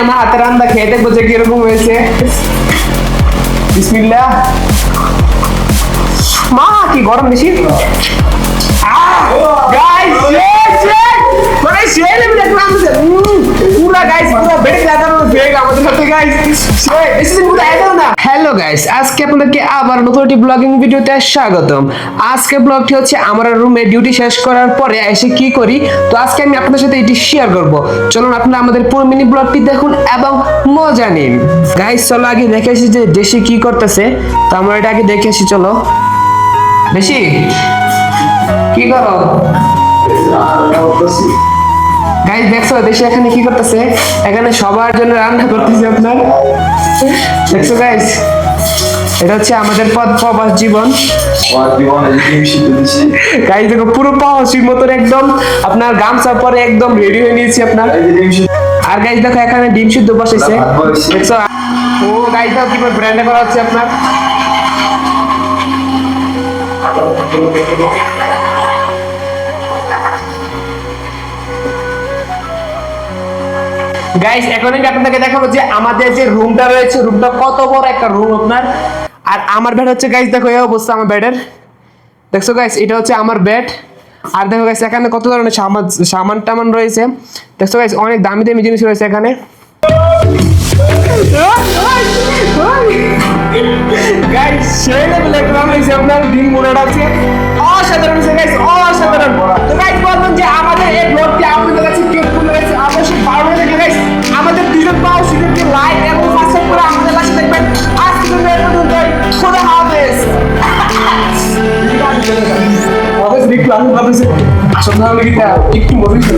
আমার হাতে রান্না খেয়ে দেখবো যে কিরকম হয়েছে। বিসমিল্লাহ। মা কি গরম বেশি। গাইস মানে শেলে আমি দেখলাম পুরা গাইস পুরা বেড়ে লাগানো ফেক আমাদের সাথে গাইস বেশি দিন পুরো আইলো না। হ্যালো গাইস, আজকে আপনাদেরকে আবার নতুন একটি ব্লগিং ভিডিওতে স্বাগতম। আজকে ব্লগটি হচ্ছে আমরা রুমে ডিউটি শেষ করার পরে এসে কি করি, তো আজকে আমি আপনাদের সাথে এটি শেয়ার করব। চলুন আপনারা আমাদের পুরো মিনি ব্লগটি দেখুন এবং মজা নিন। গাইস চলো আগে দেখে আসি যে দেশে কি করতেছে, তো আমরা এটা আগে দেখে আসি। চলো বেশি কি করো গাইস, দেখছো দেশে এখানে কি করতেছে, এখানে সবার জন্য রান্না করতেছে আপনার। দেখছো গাইস, এটা হচ্ছে আমাদের প্রবাস জীবন। গাইস দেখো পুরো প্রবাসীর মতন একদম আপনার গামছা পরে একদম রেডি হয়ে নিয়েছি আপনার। আর গাইস দেখো এখানে ডিম সিদ্ধ বসেছে, দেখছো। ও গাইস দেখো কি ব্র্যান্ডে করা হচ্ছে আপনার। গাইস এখন আমি আপনাদেরকে দেখাবো যে আমাদের যে রুমটা রয়েছে, রুমটা কত বড় একটা রুম আপনার। আর আমার বেড হচ্ছে গাইস দেখো এই অবস্থা আমার বেডের, দেখছো গাইস এটা হচ্ছে আমার বেড। আর দেখো গাইস এখানে কত ধরনের সামান টামান রয়েছে, দেখছো গাইস অনেক দামি দামি জিনিস রয়েছে এখানে। গাইস সেই লেভেলে একদম হইছে আপনার দিন মোড়াটা আছে অসাধারণ হইছে গাইস, অসাধারণ। তো গাইস বলবেন যে আমাদের এই ব্লগটি আপনাদের কাছে কেমন লেগেছে অবশ্যই ভালো লাগে গাইস। আমাদের দুজন পাও শিখে লাইক এবং সাবস্ক্রাইব করে আমাদের পাশে থাকবেন। আজকে পর্যন্ত খোদা হাফেজ। অবশ্যই ক্লাস ভালো হইছে, আসলে একটু মজা হইছে।